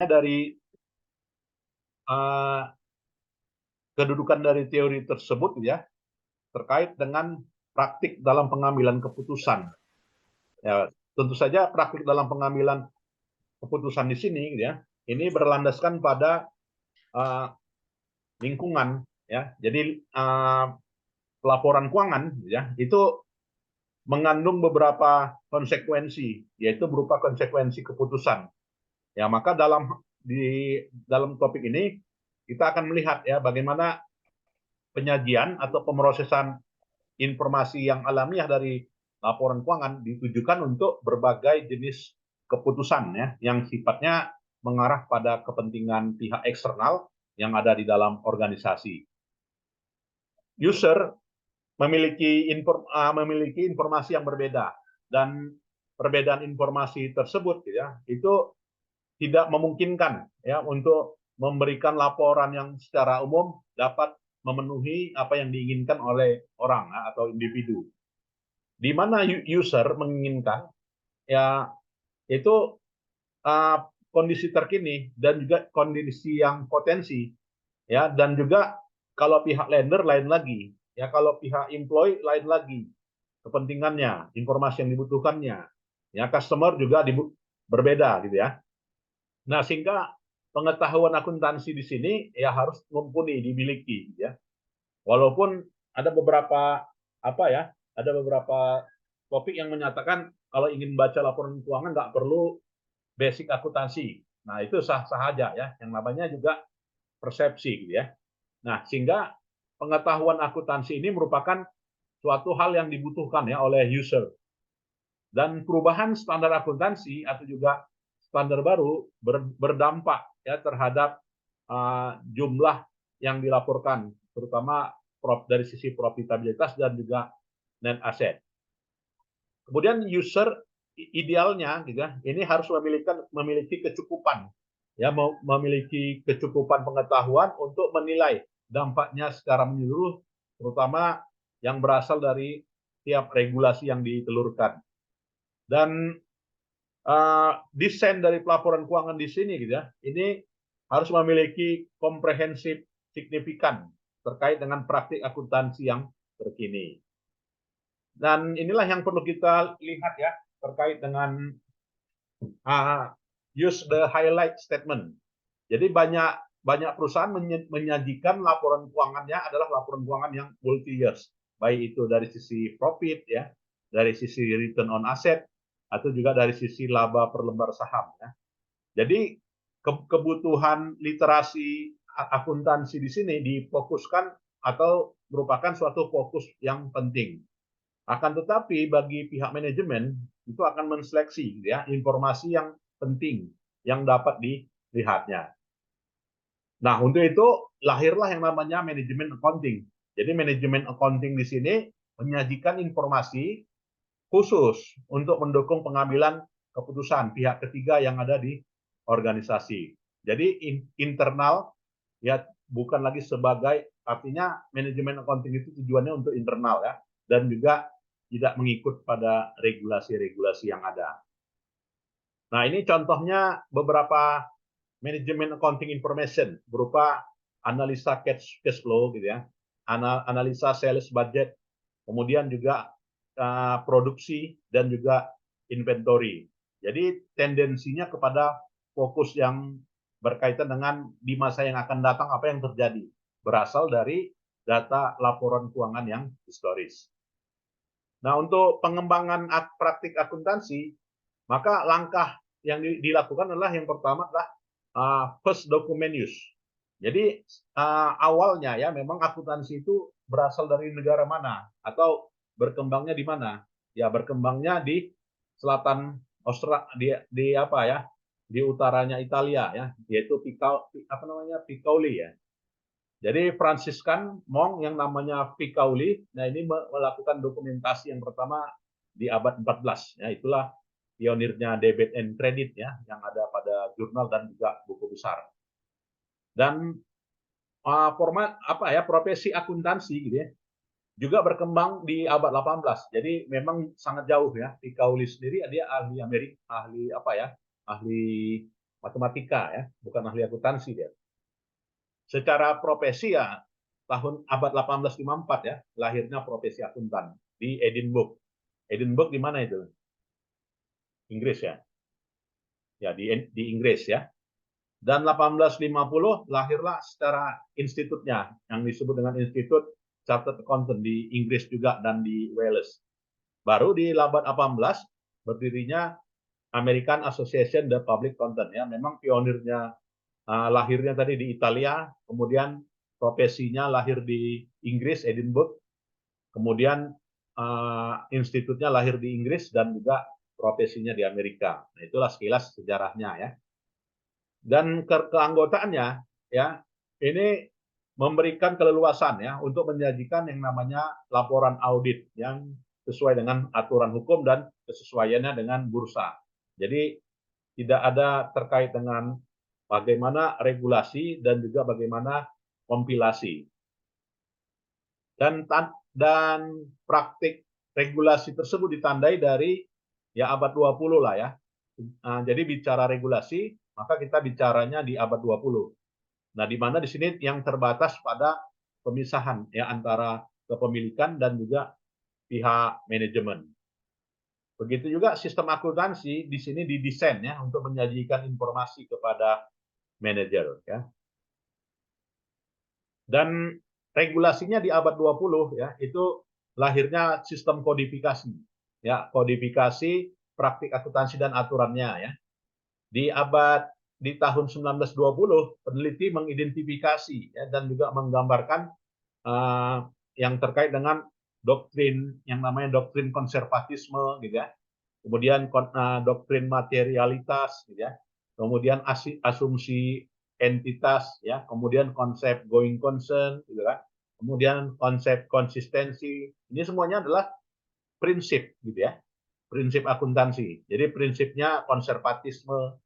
dari uh, kedudukan dari teori tersebut ya terkait dengan praktik dalam pengambilan keputusan. Ya, tentu saja praktik dalam pengambilan keputusan di sini ya ini berlandaskan pada uh, lingkungan ya. Jadi pelaporan keuangan ya itu mengandung beberapa konsekuensi yaitu berupa konsekuensi keputusan. Ya, maka dalam topik ini kita akan melihat ya bagaimana penyajian atau pemrosesan informasi yang alamiah dari laporan keuangan ditujukan untuk berbagai jenis keputusan ya yang sifatnya mengarah pada kepentingan pihak eksternal yang ada di dalam organisasi. User memiliki informasi yang berbeda dan perbedaan informasi tersebut ya itu tidak memungkinkan ya untuk memberikan laporan yang secara umum dapat memenuhi apa yang diinginkan oleh orang atau individu. Di mana user menginginkan ya itu uh, kondisi terkini dan juga kondisi yang potensi ya dan juga kalau pihak lender lain lagi ya kalau pihak employee lain lagi kepentingannya informasi yang dibutuhkannya ya customer juga berbeda gitu ya. Nah, sehingga pengetahuan akuntansi di sini ya harus mumpuni dimiliki ya. Walaupun ada beberapa ada beberapa topik yang menyatakan kalau ingin baca laporan keuangan nggak perlu basic akuntansi. Nah, itu sah-sah aja ya. Yang namanya juga persepsi gitu ya. Nah, sehingga pengetahuan akuntansi ini merupakan suatu hal yang dibutuhkan ya oleh user. Dan perubahan standar akuntansi atau juga standar baru berdampak ya terhadap jumlah yang dilaporkan, terutama dari sisi profitabilitas dan juga net asset. Kemudian user idealnya gitu ya, ini harus memiliki kecukupan ya memiliki kecukupan pengetahuan untuk menilai dampaknya secara menyeluruh, terutama yang berasal dari tiap regulasi yang ditelurkan. Dan desain dari pelaporan keuangan di sini gitu ya, ini harus memiliki komprehensif signifikan terkait dengan praktik akuntansi yang terkini. Dan inilah yang perlu kita lihat ya terkait dengan use the highlight statement. Jadi banyak perusahaan menyajikan laporan keuangannya adalah laporan keuangan yang multi years, baik itu dari sisi profit ya, dari sisi return on asset atau juga dari sisi laba per lembar saham ya. Jadi kebutuhan literasi akuntansi di sini difokuskan atau merupakan suatu fokus yang penting. Akan tetapi bagi pihak manajemen itu akan menseleksi ya informasi yang penting yang dapat dilihatnya. Nah, untuk itu lahirlah yang namanya manajemen accounting. Jadi manajemen accounting di sini menyajikan informasi khusus untuk mendukung pengambilan keputusan pihak ketiga yang ada di organisasi. Jadi internal ya bukan lagi sebagai artinya manajemen accounting itu tujuannya untuk internal ya dan juga tidak mengikut pada regulasi-regulasi yang ada. Nah, ini contohnya beberapa manajemen accounting information berupa analisa cash flow gitu ya, analisa sales budget, kemudian juga produksi dan juga inventory. Jadi tendensinya kepada fokus yang berkaitan dengan di masa yang akan datang apa yang terjadi berasal dari data laporan keuangan yang historis. Nah, untuk pengembangan praktik akuntansi, maka langkah yang dilakukan adalah yang pertama adalah first document use. Jadi awalnya ya memang akuntansi itu berasal dari negara mana atau berkembangnya di mana? Ya berkembangnya di selatan Australia di apa ya? Di utaranya Italia ya, yaitu Piccoli ya. Jadi Fransiskan Monk yang namanya Piccoli, nah ini melakukan dokumentasi yang pertama di abad 14 ya, itulah pionirnya debit and credit ya yang ada pada jurnal dan juga buku besar. Dan format profesi akuntansi gitu ya juga berkembang di abad 18. Jadi memang sangat jauh ya. Piccoli sendiri dia ahli Amerika, ahli matematika ya, bukan ahli akuntansi dia. Secara profesi ya tahun abad 1854 ya, lahirnya profesi akuntan di Edinburgh. Edinburgh di mana itu? Inggris ya. Ya di Inggris ya. Dan 1850 lahirlah secara institutnya yang disebut dengan Institut Chartered Accountant di Inggris juga dan di Wales. Baru di abad 18 berdirinya American Association the Public Accountant ya. Memang pionirnya lahirnya tadi di Italia, kemudian profesinya lahir di Inggris, Edinburgh, kemudian institutnya lahir di Inggris dan juga profesinya di Amerika. Nah, itulah sekilas sejarahnya ya. Dan keanggotaannya ya ini memberikan keleluasan ya untuk menyajikan yang namanya laporan audit yang sesuai dengan aturan hukum dan kesesuaiannya dengan bursa. Jadi tidak ada terkait dengan bagaimana regulasi dan juga bagaimana kompilasi. Dan praktik regulasi tersebut ditandai dari ya abad 20 lah ya. Jadi bicara regulasi, maka kita bicaranya di abad 20. Nah, di mana di sini yang terbatas pada pemisahan ya antara kepemilikan dan juga pihak manajemen. Begitu juga sistem akuntansi di sini didesain ya untuk menyajikan informasi kepada manajer ya. Dan regulasinya di abad 20 ya itu lahirnya sistem kodifikasi ya, kodifikasi praktik akuntansi dan aturannya ya. Di tahun 1920 peneliti mengidentifikasi ya, dan juga menggambarkan yang terkait dengan doktrin yang namanya doktrin konservatisme gitu ya. Kemudian doktrin materialitas gitu ya. Kemudian asumsi entitas ya, kemudian konsep going concern gitu kan. Kemudian konsep konsistensi. Ini semuanya adalah prinsip gitu ya. Prinsip akuntansi. Jadi prinsipnya konservatisme.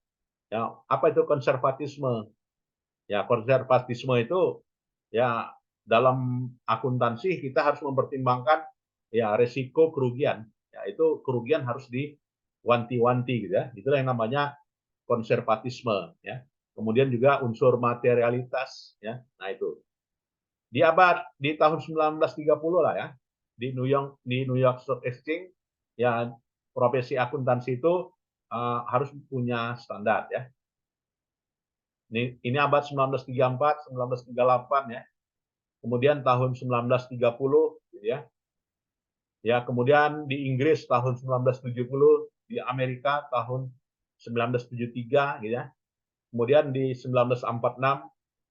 Ya, apa itu konservatisme? Ya, konservatisme itu ya dalam akuntansi kita harus mempertimbangkan ya resiko kerugian. Ya, itu kerugian harus diwanti-wanti gitu ya. Itulah yang namanya konservatisme ya. Kemudian juga unsur materialitas ya. Nah, itu. Di tahun 1930 lah ya. Di New York Stock Exchange ya profesi akuntansi itu harus punya standar ya. Ini abad 1934, 1938 ya. Kemudian tahun 1930 gitu ya. Ya, kemudian di Inggris tahun 1970, di Amerika tahun 1973 gitu ya. Kemudian di 1946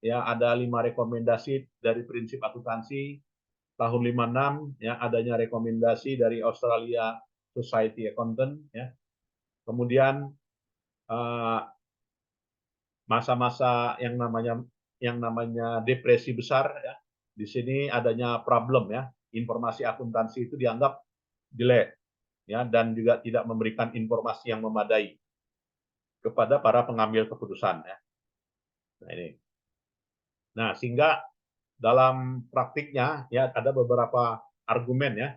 ya ada 5 rekomendasi dari prinsip akuntansi. Tahun 56 ya adanya rekomendasi dari Australia Society Accountant ya. Kemudian masa-masa yang namanya depresi besar ya. Di sini adanya problem ya. Informasi akuntansi itu dianggap jelek ya dan juga tidak memberikan informasi yang memadai kepada para pengambil keputusan ya. Nah, ini. Nah, sehingga dalam praktiknya ya ada beberapa argumen ya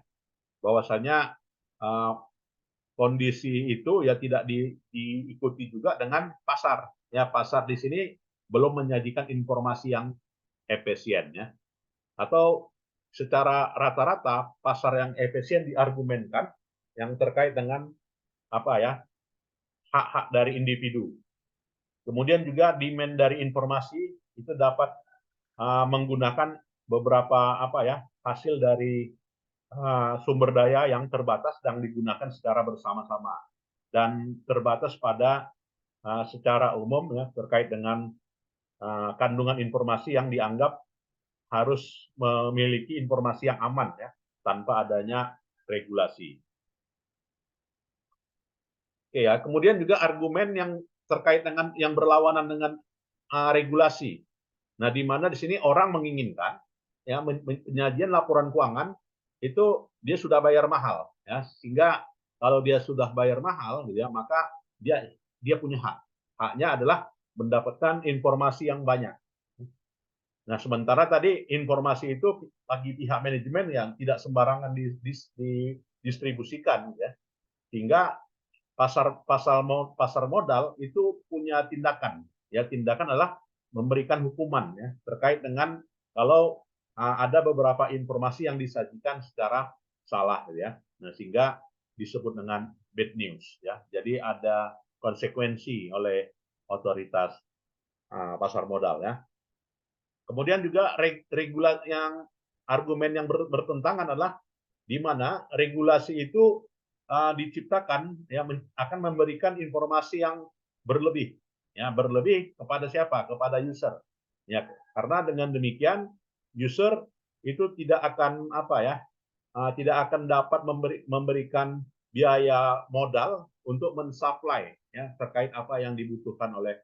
bahwasanya kondisi itu ya tidak diikuti juga dengan pasar. Ya, pasar di sini belum menyajikan informasi yang efisien ya. Atau secara rata-rata pasar yang efisien diargumenkan yang terkait dengan apa ya? Hak-hak dari individu. Kemudian juga demand dari informasi itu dapat menggunakan beberapa apa ya? Hasil dari sumber daya yang terbatas dan digunakan secara bersama-sama dan terbatas pada secara umum ya terkait dengan kandungan informasi yang dianggap harus memiliki informasi yang aman ya tanpa adanya regulasi. Oke ya, kemudian juga argumen yang terkait dengan yang berlawanan dengan regulasi. Nah, di mana di sini orang menginginkan ya penyajian laporan keuangan itu dia sudah bayar mahal ya sehingga kalau dia sudah bayar mahal gitu ya maka dia punya hak. Haknya adalah mendapatkan informasi yang banyak. Nah, sementara tadi informasi itu bagi pihak manajemen yang tidak sembarangan didistribusikan ya. Sehingga pasar modal itu punya tindakan. Ya, tindakan adalah memberikan hukuman ya terkait dengan kalau ada beberapa informasi yang disajikan secara salah ya. Nah, sehingga disebut dengan bad news ya. Jadi ada konsekuensi oleh otoritas pasar modal ya. Kemudian juga argumen yang bertentangan adalah di mana regulasi itu diciptakan ya akan memberikan informasi yang berlebih ya berlebih kepada siapa? Kepada user. Ya, karena dengan demikian user itu tidak akan tidak akan dapat memberikan biaya modal untuk mensuplai ya terkait apa yang dibutuhkan oleh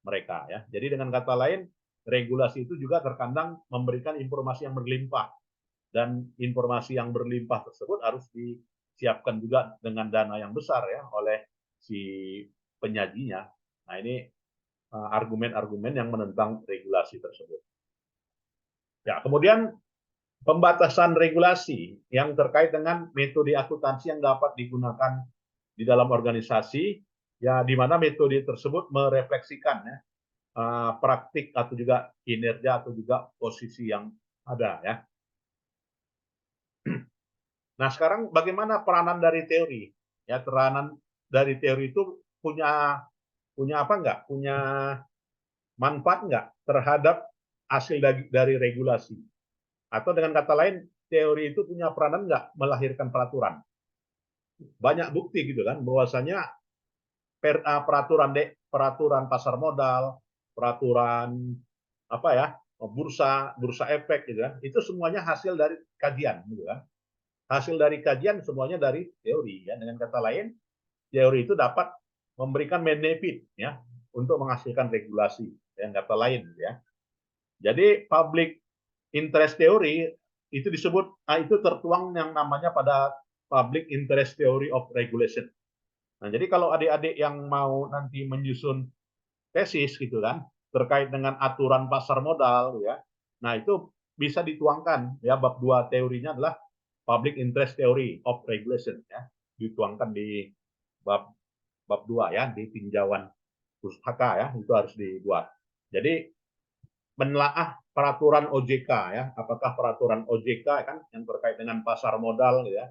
mereka ya. Jadi dengan kata lain regulasi itu juga terkadang memberikan informasi yang berlimpah dan informasi yang berlimpah tersebut harus disiapkan juga dengan dana yang besar ya oleh si penyajinya. Nah, ini argumen-argumen yang menentang regulasi tersebut. Ya, kemudian pembatasan regulasi yang terkait dengan metode akuntansi yang dapat digunakan di dalam organisasi, ya di mana metode tersebut merefleksikan ya praktik atau juga kinerja atau juga posisi yang ada ya. Nah, sekarang bagaimana peranan dari teori? Ya, peranan dari teori itu punya apa enggak? Punya manfaat enggak terhadap hasil dari regulasi? Atau dengan kata lain, teori itu punya peranan enggak melahirkan peraturan? Banyak bukti gitu kan bahwasanya peraturan pasar modal, peraturan bursa efek gitu kan, itu semuanya hasil dari kajian gitu kan. Hasil dari kajian semuanya dari teori ya. Dengan kata lain, teori itu dapat memberikan benefit ya untuk menghasilkan regulasi dengan kata lain ya. Jadi public interest theory itu disebut itu tertuang yang namanya pada public interest theory of regulation. Nah, jadi kalau adik-adik yang mau nanti menyusun tesis gitu kan terkait dengan aturan pasar modal ya. Nah, itu bisa dituangkan ya bab 2 teorinya adalah public interest theory of regulation ya. Dituangkan di bab 2 ya di tinjauan pustaka ya itu harus dibuat. Jadi menelaah peraturan OJK ya, apakah peraturan OJK kan yang terkait dengan pasar modal ya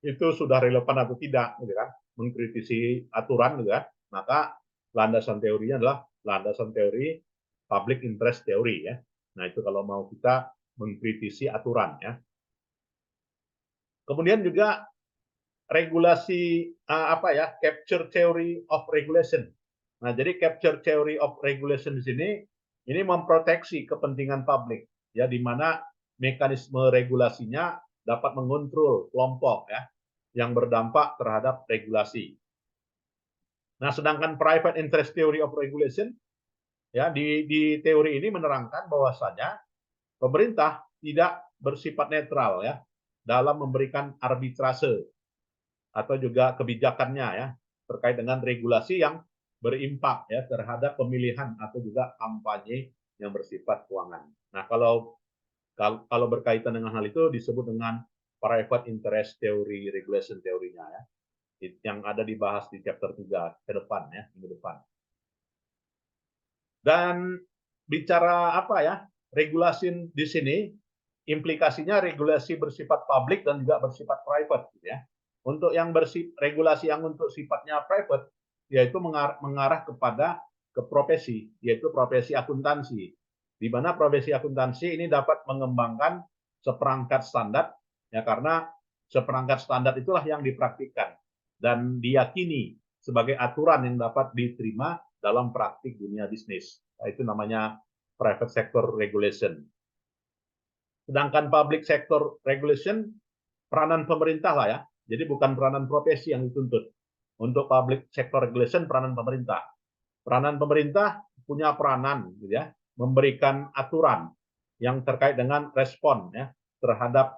itu sudah relevan atau tidak gitu kan, mengkritisi aturan gitu kan. Maka landasan teorinya adalah landasan teori public interest theory ya. Nah, itu kalau mau kita mengkritisi aturan ya. Kemudian juga regulasi capture theory of regulation. Nah, jadi capture theory of regulation di sini ini memproteksi kepentingan publik ya di mana mekanisme regulasinya dapat mengontrol kelompok ya yang berdampak terhadap regulasi. Nah, sedangkan private interest theory of regulation ya di teori ini menerangkan bahwasanya pemerintah tidak bersifat netral ya dalam memberikan arbitrase atau juga kebijakannya ya terkait dengan regulasi yang berimpak ya terhadap pemilihan atau juga kampanye yang bersifat keuangan. Nah, kalau berkaitan dengan hal itu disebut dengan private interest theory regulation teorinya ya. Yang ada dibahas di chapter 3 ke depan ya, minggu depan. Dan bicara regulasi di sini implikasinya regulasi bersifat publik dan juga bersifat private gitu ya. Untuk yang regulasi yang untuk sifatnya private yaitu mengarah kepada ke profesi, yaitu profesi akuntansi. Di mana profesi akuntansi ini dapat mengembangkan seperangkat standar ya karena seperangkat standar itulah yang dipraktikkan dan diyakini sebagai aturan yang dapat diterima dalam praktik dunia bisnis. Itu namanya private sector regulation. Sedangkan public sector regulation peranan pemerintah lah ya. Jadi bukan peranan profesi yang dituntut. Untuk public sector regulation peranan pemerintah. Peranan pemerintah punya peranan gitu ya, memberikan aturan yang terkait dengan respon ya terhadap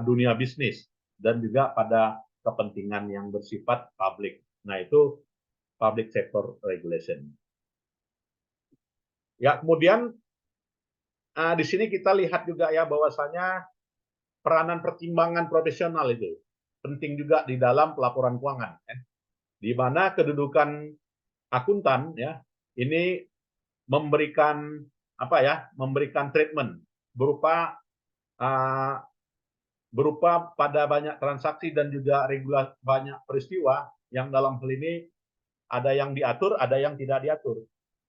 dunia bisnis dan juga pada kepentingan yang bersifat publik. Nah, itu public sector regulation. Ya, kemudian di sini kita lihat juga ya bahwasanya peranan pertimbangan profesional itu penting juga di dalam pelaporan keuangan. di mana kedudukan akuntan ya ini memberikan apa ya, memberikan treatment berupa berupa pada banyak transaksi dan juga regulasi banyak peristiwa yang dalam hal ini ada yang diatur, ada yang tidak diatur.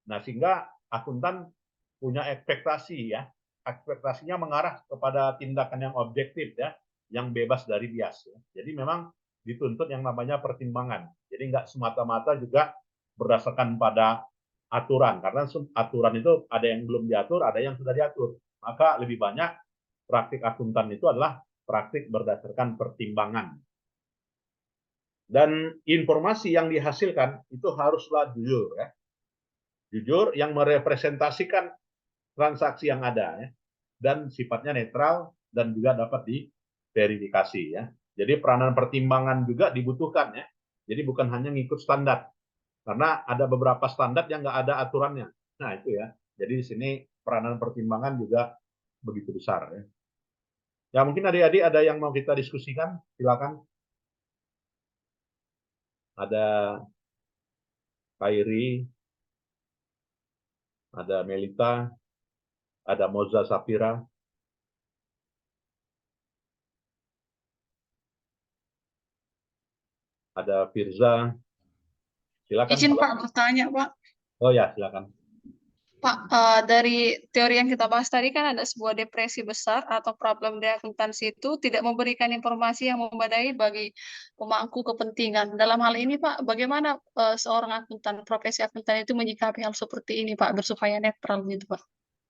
Nah, sehingga akuntan punya ekspektasi ya, ekspektasinya mengarah kepada tindakan yang objektif ya, yang bebas dari bias. Ya. Jadi memang dituntut yang namanya pertimbangan. Jadi nggak semata-mata juga berdasarkan pada aturan, karena aturan itu ada yang belum diatur, ada yang sudah diatur. Maka lebih banyak praktik akuntan itu adalah praktik berdasarkan pertimbangan. Dan informasi yang dihasilkan itu haruslah jujur ya. Jujur yang merepresentasikan transaksi yang ada ya, dan sifatnya netral dan juga dapat diverifikasi ya. Jadi peranan pertimbangan juga dibutuhkan ya. Jadi bukan hanya ngikut standar, karena ada beberapa standar yang nggak ada aturannya. Nah itu ya. Jadi di sini peranan pertimbangan juga begitu besar ya. Ya mungkin adik-adik ada yang mau kita diskusikan, silakan. Ada Kairi, ada Melita, ada Moza Safira, ada Firza. Silakan. Izin Pak bertanya Pak. Oh ya, silakan. Pak, dari teori yang kita bahas tadi kan ada sebuah depresi besar atau problem di akuntansi itu tidak memberikan informasi yang memadai bagi pemangku kepentingan. Dalam hal ini Pak, bagaimana seorang akuntan, profesi akuntan itu menyikapi hal seperti ini Pak, supaya netral gitu Pak?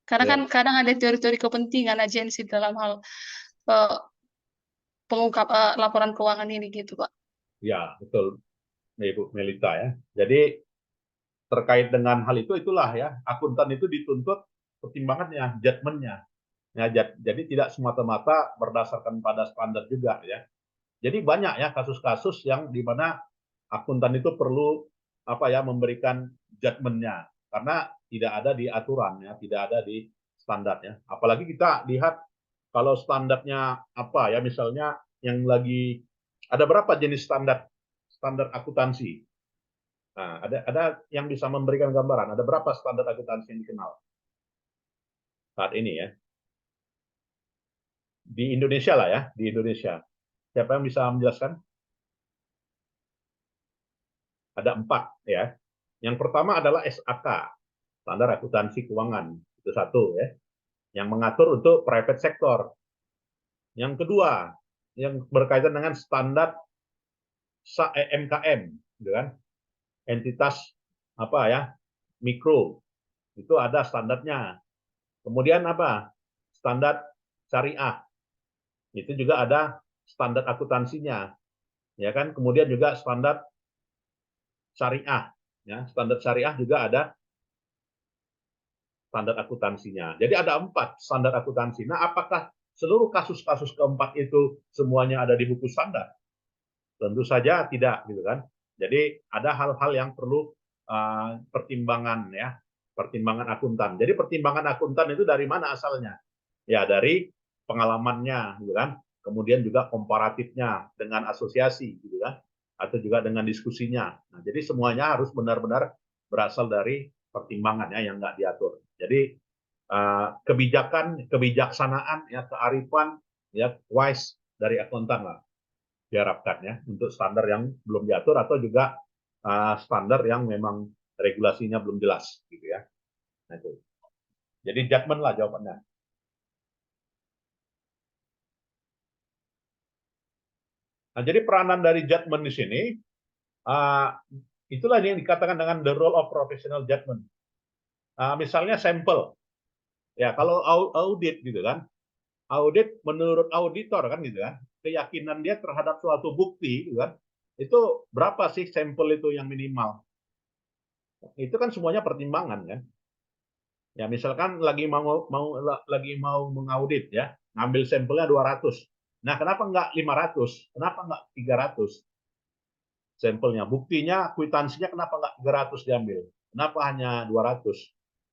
Karena Ya, kan kadang ada teori-teori kepentingan agensi dalam hal eh, pengungkap laporan keuangan ini gitu Pak. ya betul, Ibu Melita ya. Jadi terkait dengan hal itu itulah ya, akuntan itu dituntut pertimbangannya, judgementnya. Ya, jadi tidak semata-mata berdasarkan pada standar juga ya. Jadi banyak ya kasus-kasus yang di mana akuntan itu perlu apa ya, memberikan judgementnya karena tidak ada di aturan ya, tidak ada di standar ya. Apalagi kita lihat kalau standarnya apa ya, misalnya yang lagi ada berapa jenis standar standar akuntansi. Nah, ada yang bisa memberikan gambaran, ada berapa standar akuntansi yang dikenal saat ini ya di Indonesia lah ya, di Indonesia. Siapa yang bisa menjelaskan? Ada 4 ya. Yang pertama adalah SAK, standar akuntansi keuangan, itu satu ya, yang mengatur untuk private sector. Yang kedua, yang berkaitan dengan standar MKM, gitu kan? Entitas apa ya, mikro, itu ada standarnya. Kemudian apa? Standar syariah, itu juga ada standar akuntansinya, ya kan? Kemudian juga standar syariah, ya, standar syariah juga ada standar akuntansinya. Jadi ada 4 standar akuntansi. Nah, apakah seluruh kasus-kasus keempat itu semuanya ada di buku standar? Tentu saja tidak, gitu kan? Jadi ada hal-hal yang perlu pertimbangan ya, pertimbangan akuntan. Jadi pertimbangan akuntan itu dari mana asalnya? Ya dari pengalamannya, gitu kan? Kemudian juga komparatifnya dengan asosiasi, gitu kan? Atau juga dengan diskusinya. Nah, jadi semuanya harus benar-benar berasal dari pertimbangannya yang nggak diatur. Jadi kebijakan, kebijaksanaan, ya kearifan, ya wise dari akuntan lah diharapkan ya untuk standar yang belum diatur atau juga standar yang memang regulasinya belum jelas gitu ya. Nah, itu. Jadi judgement lah jawabannya. Nah, jadi peranan dari judgement di sini uh, itulah yang dikatakan dengan the role of professional judgment. Misalnya sampel, ya kalau audit gitu kan, audit menurut auditor kan gitu kan, keyakinan dia terhadap suatu bukti gitu kan, itu berapa sih sampel itu yang minimal? Itu kan semuanya pertimbangan kan. Ya misalkan lagi mau mengaudit ya, ngambil sampelnya 200. Nah, kenapa enggak 500? Kenapa enggak 300 sampelnya? Buktinya, kwitansinya kenapa enggak 300 diambil? Kenapa hanya 200?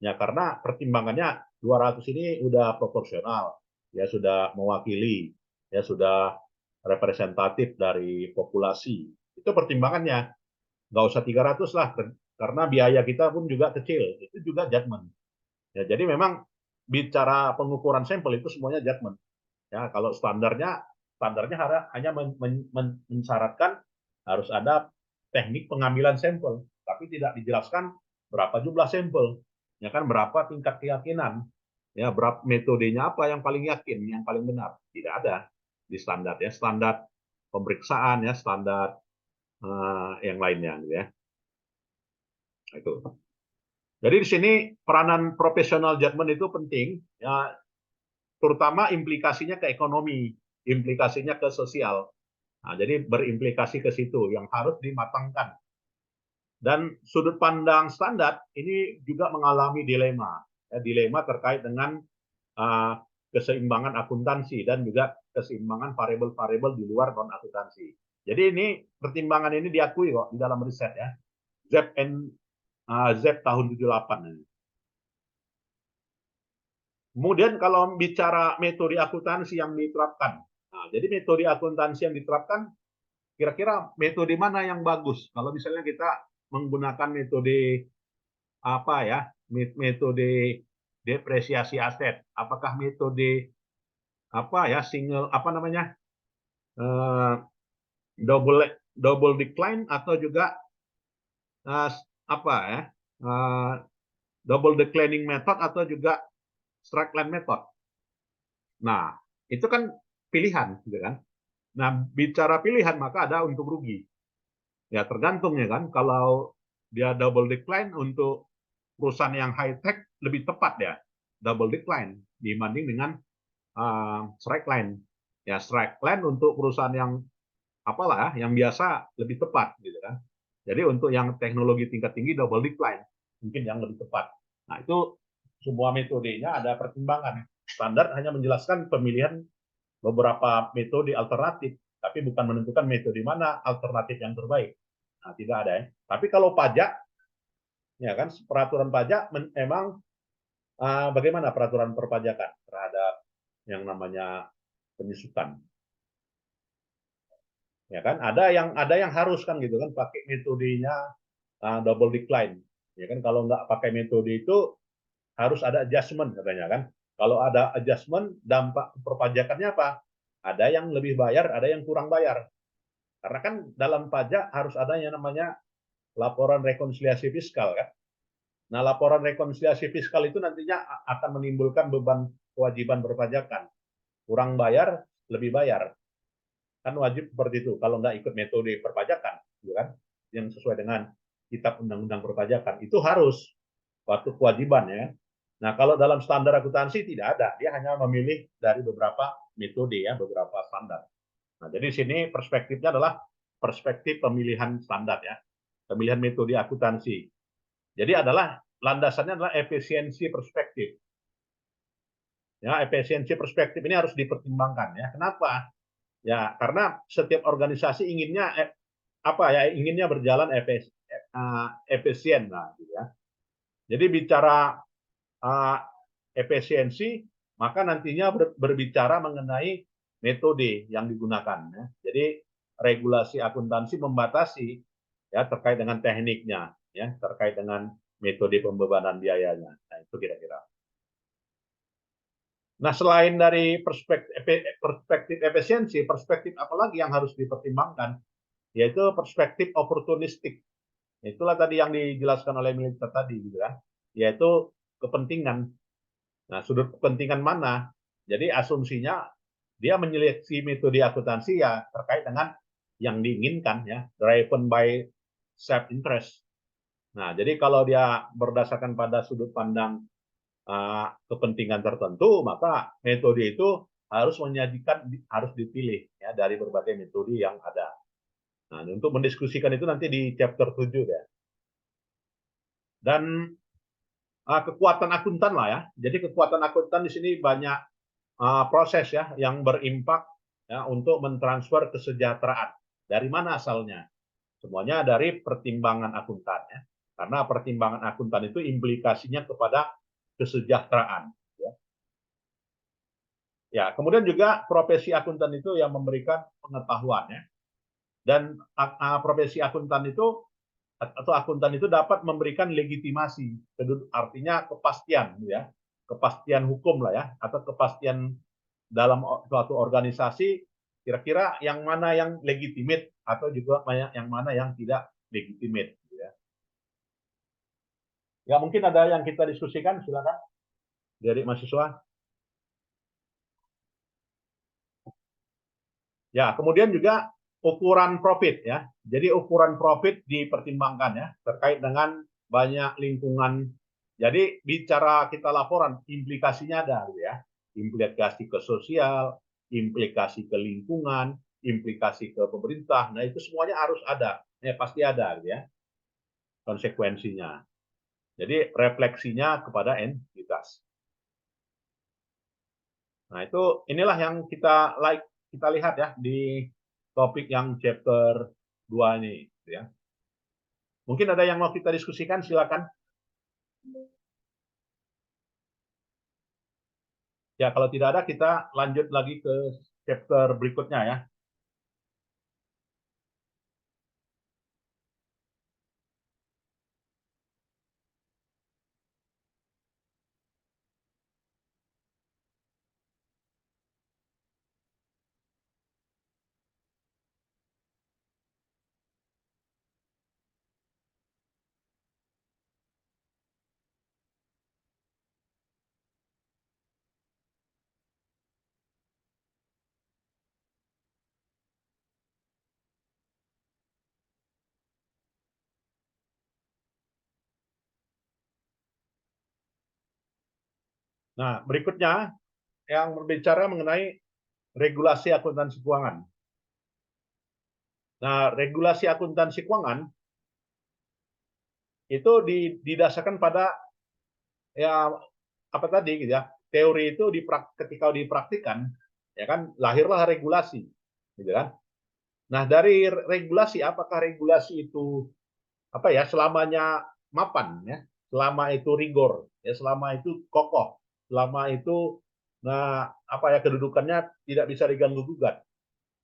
Ya karena pertimbangannya 200 ini udah proporsional, ya sudah mewakili, ya sudah representatif dari populasi. Itu pertimbangannya. nggak usah 300 lah, karena biaya kita pun juga kecil. Itu juga judgment. Ya, jadi memang bicara pengukuran sampel itu semuanya judgment. Ya, kalau standarnya hanya mensyaratkan harus ada teknik pengambilan sampel, tapi tidak dijelaskan berapa jumlah sampel, ya kan, berapa tingkat keyakinan, ya, berapa metodenya, apa yang paling yakin, yang paling benar, tidak ada di standar, ya, standar pemeriksaan, ya, standar yang lainnya, gitu ya. Itu. Jadi di sini peranan profesional judgment itu penting, ya, terutama implikasinya ke ekonomi, implikasinya ke sosial. Nah, jadi berimplikasi ke situ yang harus dimatangkan. Dan sudut pandang standar ini juga mengalami dilema, ya, dilema terkait dengan uh, keseimbangan akuntansi dan juga keseimbangan variabel-variabel di luar non akuntansi. Jadi ini pertimbangan ini diakui kok di dalam riset, ya. Z tahun 78 ini. Kemudian kalau bicara metode akuntansi yang diterapkan, nah, jadi metode akuntansi yang diterapkan, kira-kira metode mana yang bagus? Kalau misalnya kita menggunakan metode apa, ya, metode depresiasi aset, apakah metode apa, ya, single apa namanya, double double decline, atau juga apa, ya, double declining method, atau juga straight line method. Nah, itu kan pilihan, gitu kan. Nah, bicara pilihan maka ada untung rugi. Ya, tergantung, ya kan. Kalau dia double decline untuk perusahaan yang high tech lebih tepat, ya, double decline dibanding dengan strike line. Ya, strike line untuk perusahaan yang apalah, yang biasa lebih tepat, gitu kan. Jadi untuk yang teknologi tingkat tinggi double decline mungkin yang lebih tepat. Nah, itu semua metodenya ada pertimbangan. Standar hanya menjelaskan pemilihan beberapa metode alternatif, tapi bukan menentukan metode mana alternatif yang terbaik. Nah, tidak ada, ya. Tapi kalau pajak, ya kan, peraturan pajak memang bagaimana peraturan perpajakan terhadap yang namanya penyusutan. Ya kan, ada yang harus kan, gitu kan, pakai metodenya double decline. Ya kan, kalau nggak pakai metode itu harus ada adjustment katanya kan. Kalau ada adjustment, dampak perpajakannya apa? Ada yang lebih bayar, ada yang kurang bayar. Karena kan dalam pajak harus ada yang namanya laporan rekonsiliasi fiskal kan. Nah, laporan rekonsiliasi fiskal itu nantinya akan menimbulkan beban kewajiban perpajakan. Kurang bayar, lebih bayar. Kan wajib seperti itu. Kalau nggak ikut metode perpajakan, gitu kan, yang sesuai dengan kitab undang-undang perpajakan, itu harus suatu kewajiban, ya. Nah, kalau dalam standar akuntansi tidak ada, dia hanya memilih dari beberapa metode, ya, beberapa standar. Nah, jadi sini perspektifnya adalah perspektif pemilihan standar, ya, pemilihan metode akuntansi. Jadi landasannya adalah efisiensi perspektif. Ya, efisiensi perspektif ini harus dipertimbangkan, ya. Kenapa? Ya, karena setiap organisasi inginnya inginnya berjalan efisien lah, gitu ya. Jadi bicara efisiensi, maka nantinya berbicara mengenai metode yang digunakan, ya. Jadi regulasi akuntansi membatasi, ya, terkait dengan tekniknya, ya, terkait dengan metode pembebanan biayanya. Nah, itu kira-kira. Nah, selain dari perspektif efisiensi, perspektif apa lagi yang harus dipertimbangkan? Yaitu perspektif oportunistik. Itulah tadi yang dijelaskan oleh Militer tadi, gitu kan. Yaitu kepentingan. Nah, sudut kepentingan mana? Jadi asumsinya dia menyeleksi metode akuntansi, ya, terkait dengan yang diinginkan, ya, driven by self interest. Nah, jadi kalau dia berdasarkan pada sudut pandang kepentingan tertentu, maka metode itu harus dipilih, ya, dari berbagai metode yang ada. Nah, untuk mendiskusikan itu nanti di chapter 7, ya. Dan kekuatan akuntan lah, ya. Jadi kekuatan akuntan di sini banyak proses, ya, yang berimpak, ya, untuk mentransfer kesejahteraan. Dari mana asalnya? Semuanya dari pertimbangan akuntan, ya. Karena pertimbangan akuntan itu implikasinya kepada kesejahteraan. Ya. Ya, kemudian juga profesi akuntan itu yang memberikan pengetahuan, ya. Dan profesi akuntan itu atau akuntan itu dapat memberikan legitimasi, artinya kepastian, ya, kepastian hukum lah ya, atau kepastian dalam suatu organisasi, kira-kira yang mana yang legitimate atau juga yang mana yang tidak legitimate. Ya, ya mungkin ada yang kita diskusikan, silakan dari mahasiswa. Ya, kemudian juga ukuran profit ya. Jadi ukuran profit dipertimbangkan ya terkait dengan banyak lingkungan. Jadi bicara kita laporan implikasinya ada ya. Implikasi ke sosial, implikasi ke lingkungan, implikasi ke pemerintah. Nah, itu semuanya harus ada. Pasti ada ya konsekuensinya. Jadi refleksinya kepada entitas. Nah, itu inilah yang kita lihat ya di topik yang chapter 2 ini ya. Mungkin ada yang mau kita diskusikan, silakan. Ya, kalau tidak ada kita lanjut lagi ke chapter berikutnya ya. Nah, berikutnya yang berbicara mengenai regulasi akuntansi keuangan. Nah, regulasi akuntansi keuangan itu didasarkan pada ya apa tadi gitu ya. Teori itu ketika dipraktikkan ya kan lahirlah regulasi gitu kan. Nah, dari regulasi, apakah regulasi itu apa ya selamanya mapan ya, selama itu rigor ya, selama itu kokoh, selama itu nah apa ya kedudukannya tidak bisa diganggu gugat.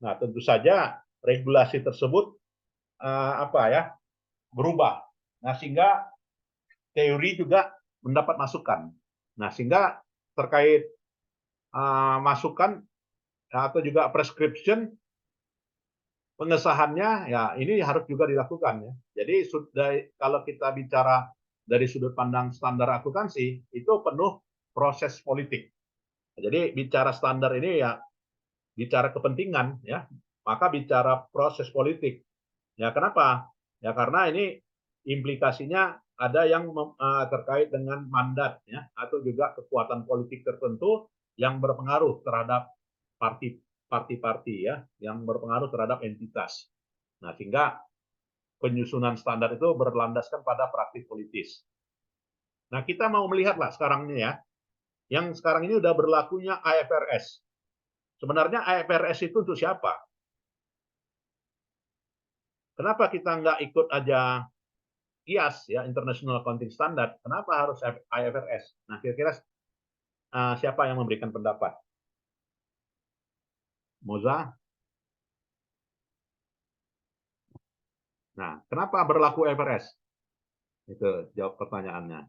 Nah, tentu saja regulasi tersebut apa ya berubah. Nah, sehingga teori juga mendapat masukan. Nah, sehingga terkait masukan atau juga prescription pengesahannya ya ini harus juga dilakukan ya. Jadi sudah kalau kita bicara dari sudut pandang standar akuntansi itu penuh proses politik. Jadi bicara standar ini ya bicara kepentingan ya, maka bicara proses politik. Ya kenapa? Ya karena ini implikasinya ada yang terkait dengan mandat ya atau juga kekuatan politik tertentu yang berpengaruh terhadap parti-parti ya yang berpengaruh terhadap entitas. Nah, sehingga penyusunan standar itu berlandaskan pada praktik politis. Nah, kita mau melihatlah sekarang ini ya, yang sekarang ini udah berlakunya IFRS. Sebenarnya IFRS itu untuk siapa? Kenapa kita nggak ikut aja IAS ya, International Accounting Standard? Kenapa harus IFRS? Nah, kira-kira siapa yang memberikan pendapat? Moza? Nah, kenapa berlaku IFRS? Itu jawab pertanyaannya.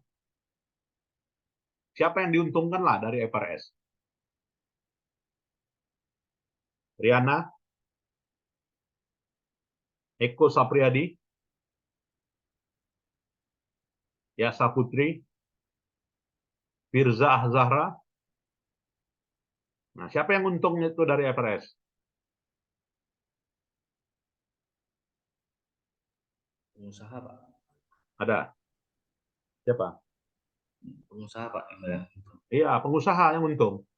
Siapa yang diuntungkan lah dari IFRS? Riana? Eko Sapriyadi? Yasa Putri? Firza Zahra? Nah, siapa yang untungnya itu dari IFRS? Pengusaha, Pak. Ada? Siapa? Pengusaha, Pak. Iya, pengusaha yang untung.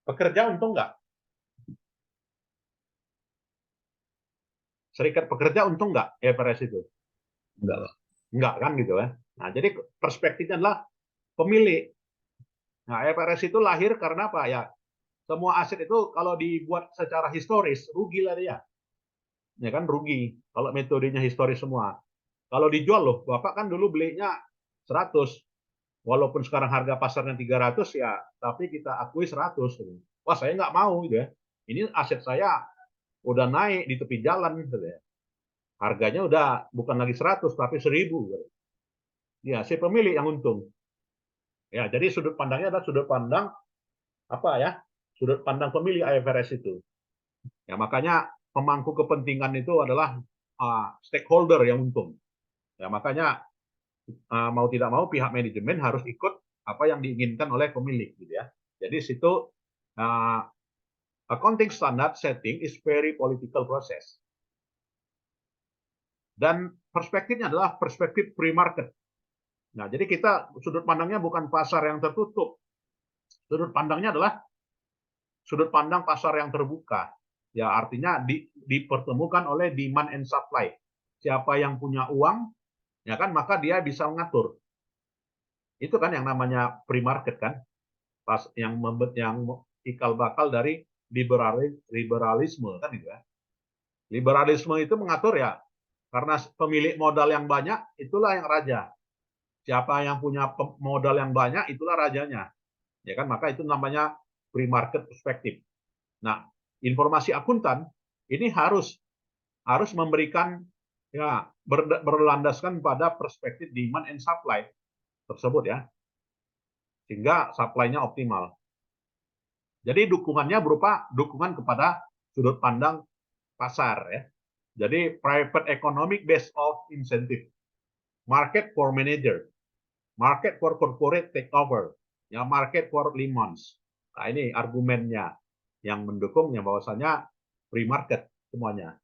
Pekerja untung nggak? Serikat pekerja untung nggak IFRS itu? Enggak, Pak. Enggak kan gitu ya. Nah, jadi perspektifnya adalah pemilik. Nah, IFRS itu lahir karena apa ya? Semua aset itu kalau dibuat secara historis rugi lah dia. Ya kan rugi kalau metodenya historis semua. Kalau dijual loh, Bapak kan dulu belinya 100. Walaupun sekarang harga pasarnya 300 ya, tapi kita akui 100. Wah, saya nggak mau gitu ya. Ini aset saya udah naik di tepi jalan gitu ya. Harganya udah bukan lagi 100 tapi 1000. Ya, si pemilik yang untung. Ya, jadi sudut pandangnya adalah sudut pandang apa ya? Sudut pandang pemilik IFRS itu. Ya, makanya pemangku kepentingan itu adalah stakeholder yang untung. Ya, makanya mau tidak mau pihak manajemen harus ikut apa yang diinginkan oleh pemilik gitu ya. Jadi situ accounting standard setting is very political process. Dan perspektifnya adalah perspektif pre-market. Nah, jadi kita sudut pandangnya bukan pasar yang tertutup. Sudut pandangnya adalah sudut pandang pasar yang terbuka. Ya, artinya dipertemukan oleh demand and supply. Siapa yang punya uang, ya kan, maka dia bisa mengatur. Itu kan yang namanya pre-market kan, yang ikal bakal dari liberalisme kan itu ya. Liberalisme itu mengatur ya, karena pemilik modal yang banyak itulah yang raja. Siapa yang punya modal yang banyak itulah rajanya. Ya kan, maka itu namanya pre-market perspektif. Nah, informasi akuntan ini harus memberikan ya berlandaskan pada perspektif demand and supply tersebut ya. Sehingga supply-nya optimal. Jadi dukungannya berupa dukungan kepada sudut pandang pasar ya. Jadi private economic based of incentive, market for manager, market for corporate takeover, ya market for lemons. Nah ini argumennya yang mendukungnya bahwasanya free market semuanya.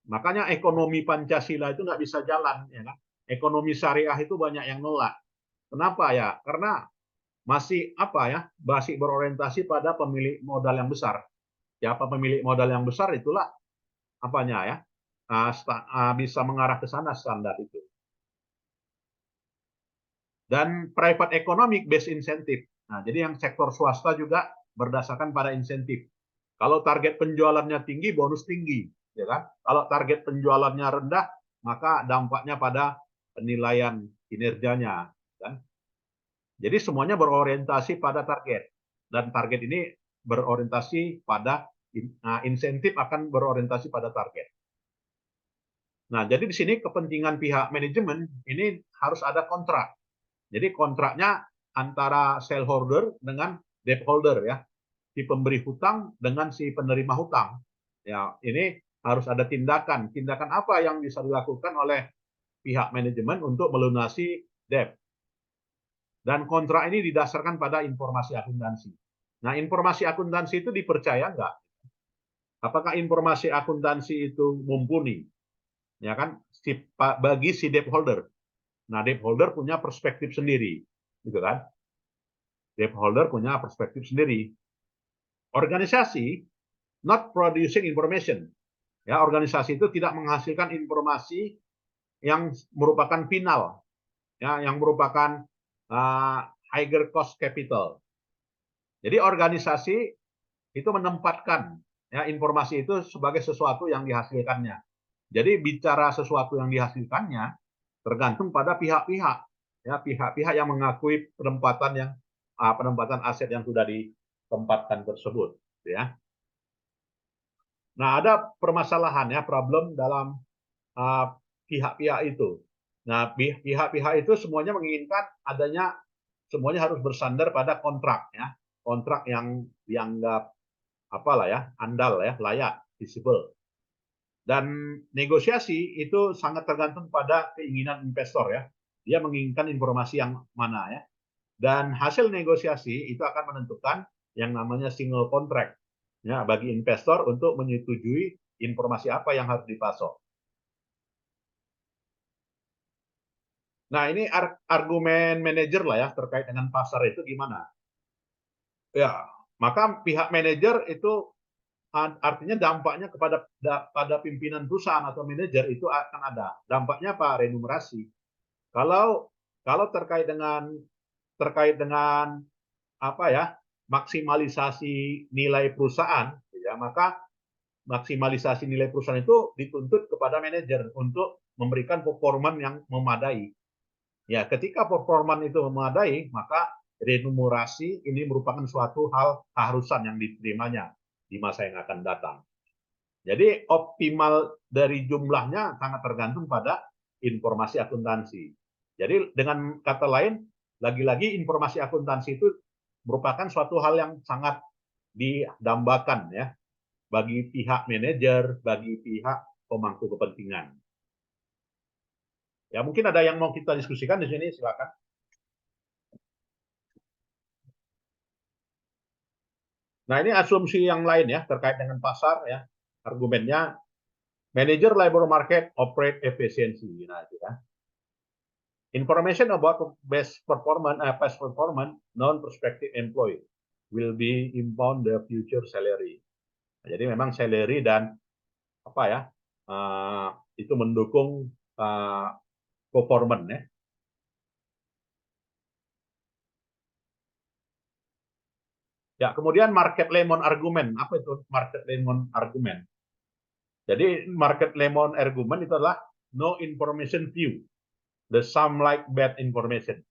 Makanya ekonomi Pancasila itu nggak bisa jalan, ya kan? Ekonomi syariah itu banyak yang nolak. Kenapa ya? Karena masih apa ya? Masih berorientasi pada pemilik modal yang besar. Siapa pemilik modal yang besar itulah apanya ya? Bisa mengarah ke sana standar itu. Dan private economic based incentive. Nah, jadi yang sektor swasta juga berdasarkan pada insentif. Kalau target penjualannya tinggi, bonus tinggi, ya kan? Kalau target penjualannya rendah, maka dampaknya pada penilaian kinerjanya, kan? Jadi semuanya berorientasi pada target, dan target ini berorientasi pada insentif akan berorientasi pada target. Nah, jadi di sini kepentingan pihak manajemen ini harus ada kontrak. Jadi kontraknya antara shareholder dengan debt holder ya, si pemberi hutang dengan si penerima hutang. Ya, ini harus ada tindakan. Tindakan apa yang bisa dilakukan oleh pihak manajemen untuk melunasi debt. Dan kontrak ini didasarkan pada informasi akuntansi. Nah, informasi akuntansi itu dipercaya nggak? Apakah informasi akuntansi itu mumpuni? Ya kan, bagi si debt holder. Nah, debt holder punya perspektif sendiri, gitu kan? Debt holder punya perspektif sendiri. Organisasi not producing information. Ya, organisasi itu tidak menghasilkan informasi yang merupakan final, ya, yang merupakan higher cost capital. Jadi organisasi itu menempatkan ya informasi itu sebagai sesuatu yang dihasilkannya. Jadi bicara sesuatu yang dihasilkannya tergantung pada pihak-pihak, ya pihak-pihak yang mengakui penempatan aset yang sudah ditempatkan tersebut, ya. Nah, ada permasalahan ya, problem dalam pihak-pihak itu. Nah, pihak-pihak itu semuanya menginginkan adanya, semuanya harus bersandar pada kontrak ya, kontrak yang dianggap apalah ya, andal ya, layak, visible. Dan negosiasi itu sangat tergantung pada keinginan investor ya. Dia menginginkan informasi yang mana ya. Dan hasil negosiasi itu akan menentukan yang namanya single contract ya bagi investor untuk menyetujui informasi apa yang harus dipasok. Nah, ini argumen manajer lah ya terkait dengan pasar itu gimana? Ya, maka pihak manajer itu artinya dampaknya pada pimpinan perusahaan atau manajer itu akan ada. Dampaknya apa? Remunerasi. Kalau terkait dengan apa ya? Maksimalisasi nilai perusahaan, ya, maka maksimalisasi nilai perusahaan itu dituntut kepada manajer untuk memberikan performan yang memadai. Ya, ketika performan itu memadai, maka remunerasi ini merupakan suatu hal keharusan yang diterimanya di masa yang akan datang. Jadi optimal dari jumlahnya sangat tergantung pada informasi akuntansi. Jadi dengan kata lain, lagi-lagi informasi akuntansi itu merupakan suatu hal yang sangat didambakan ya bagi pihak manajer, bagi pihak pemangku kepentingan. Ya mungkin ada yang mau kita diskusikan di sini, silakan. Nah ini asumsi yang lain ya terkait dengan pasar ya, argumennya manager labor market operate efficiency. Nah itu kan. Information about past performance non-prospective employee will be impound the future salary. Nah, jadi memang salary dan apa ya itu mendukung performance ya. Ya kemudian market lemon argument. Apa itu market lemon argument? Jadi market lemon argument itu adalah no information view, the some like bad information.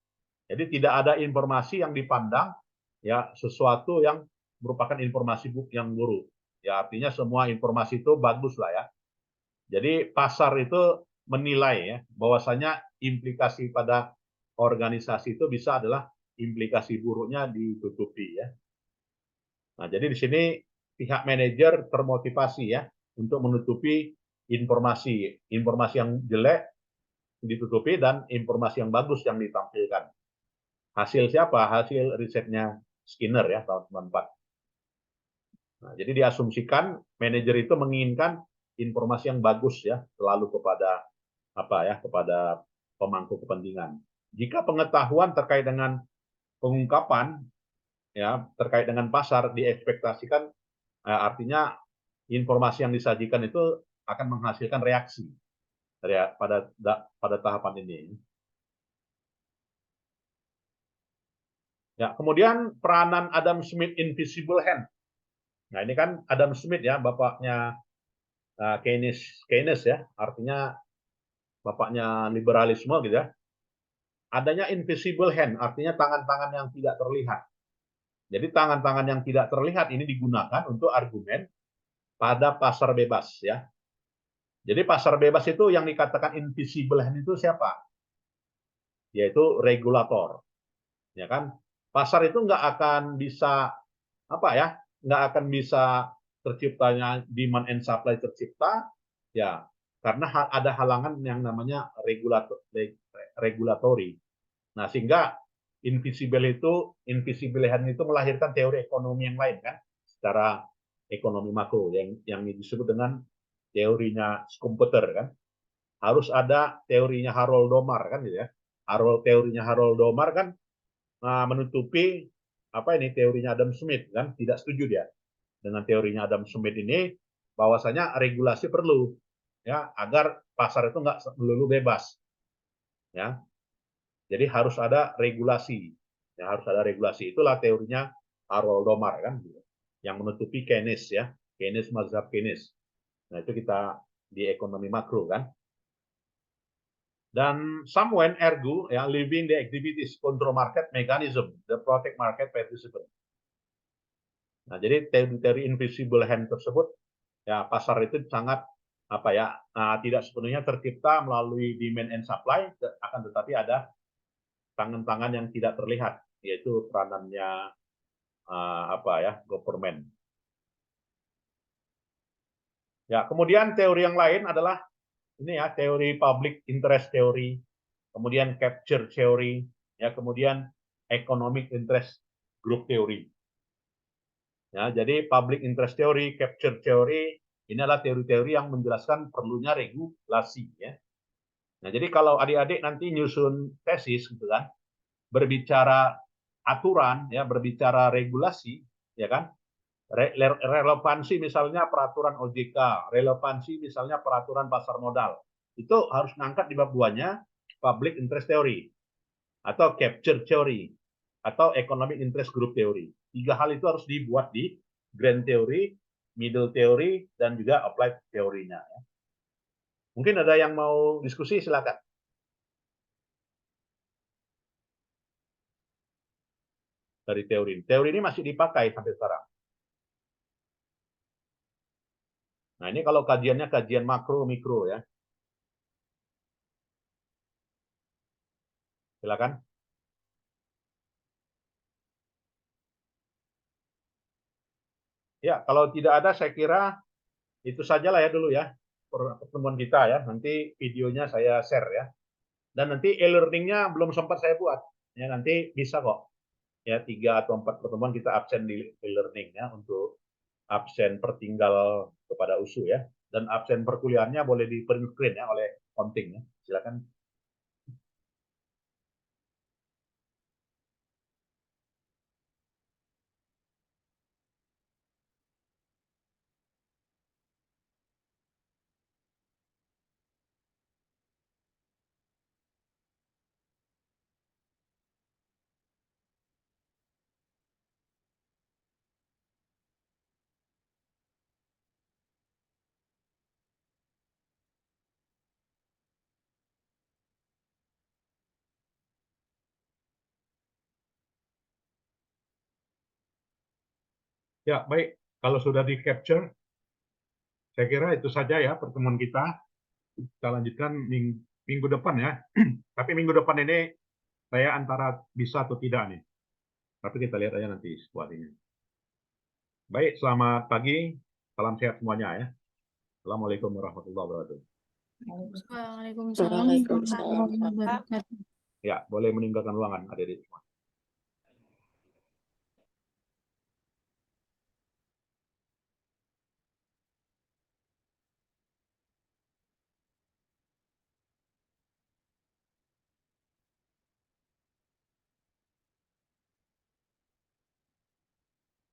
Jadi tidak ada informasi yang dipandang ya sesuatu yang merupakan informasi yang buruk. Ya artinya semua informasi itu bagus lah ya. Jadi pasar itu menilai ya bahwasanya implikasi pada organisasi itu bisa adalah implikasi buruknya ditutupi ya. Nah, jadi di sini pihak manajer termotivasi ya untuk menutupi informasi yang jelek ditutupi dan informasi yang bagus yang ditampilkan. Hasil siapa? Hasil risetnya Skinner ya tahun 94. Nah, jadi diasumsikan manajer itu menginginkan informasi yang bagus ya selalu kepada apa ya kepada pemangku kepentingan. Jika pengetahuan terkait dengan pengungkapan ya terkait dengan pasar diekspektasikan artinya informasi yang disajikan itu akan menghasilkan reaksi pada tahapan ini. Ya, kemudian peranan Adam Smith Invisible Hand. Nah, ini kan Adam Smith ya, bapaknya Keynes ya, artinya bapaknya liberalisme gitu ya. Adanya invisible hand, artinya tangan-tangan yang tidak terlihat. Jadi tangan-tangan yang tidak terlihat ini digunakan untuk argumen pada pasar bebas ya. Jadi pasar bebas itu yang dikatakan invisible hand itu siapa? Yaitu regulator. Ya kan? Pasar itu nggak akan bisa apa ya? Nggak akan bisa terciptanya demand and supply tercipta ya karena ada halangan yang namanya regulatory. Nah, sehingga invisible hand itu melahirkan teori ekonomi yang lain kan secara ekonomi makro yang disebut dengan teorinya Schumpeter kan. Harus ada teorinya Harold Domar kan gitu ya. Teorinya Harold Domar kan menutupi apa ini teorinya Adam Smith kan tidak setuju dia dengan teorinya Adam Smith ini bahwasanya regulasi perlu ya agar pasar itu nggak melulu bebas ya jadi harus ada regulasi ya harus ada regulasi itulah teorinya Harold Domar kan yang menutupi Keynes ya Keynes mazhab Keynes nah itu kita di ekonomi makro kan dan someone ergo ya leaving the activities control market mechanism the protect market participant. Nah, jadi teori invisible hand tersebut ya pasar itu sangat apa ya tidak sepenuhnya tercipta melalui demand and supply akan tetapi ada tangan-tangan yang tidak terlihat yaitu peranannya apa ya government. Ya, kemudian teori yang lain adalah ini ya teori public interest theory, kemudian capture theory, ya kemudian economic interest group theory. Ya, jadi public interest theory, capture theory ini adalah teori-teori yang menjelaskan perlunya regulasi ya. Nah, jadi kalau adik-adik nanti nyusun tesis gitu kan, berbicara aturan ya, berbicara regulasi ya kan? Relevansi misalnya peraturan OJK, relevansi misalnya peraturan pasar modal. Itu harus ngangkat di bab 2-nya public interest theory atau capture theory atau economic interest group theory. 3 hal itu harus dibuat di grand theory, middle theory dan juga applied teorinya ya. Mungkin ada yang mau diskusi silakan. Dari teori. Teori ini masih dipakai sampai sekarang. Nah, ini kalau kajiannya kajian makro mikro ya. Silakan. Ya, kalau tidak ada saya kira itu sajalah ya dulu ya pertemuan kita ya. Nanti videonya saya share ya. Dan nanti e-learningnya belum sempat saya buat. Ya, nanti bisa kok. Ya, 3 atau 4 pertemuan kita absen di e-learning ya untuk absen pertinggal kepada USU ya. Dan absen perkuliahannya boleh di print screen ya oleh konting ya. Silakan. Ya, baik. Kalau sudah di capture, saya kira itu saja ya pertemuan kita. Kita lanjutkan minggu depan ya. Tapi minggu depan ini saya antara bisa atau tidak nih. Tapi kita lihat aja nanti situasinya. Baik, selamat pagi. Salam sehat semuanya ya. Assalamualaikum warahmatullahi wabarakatuh. Waalaikumsalam warahmatullahi wabarakatuh. Ya, boleh meninggalkan ruangan adik-adik semua.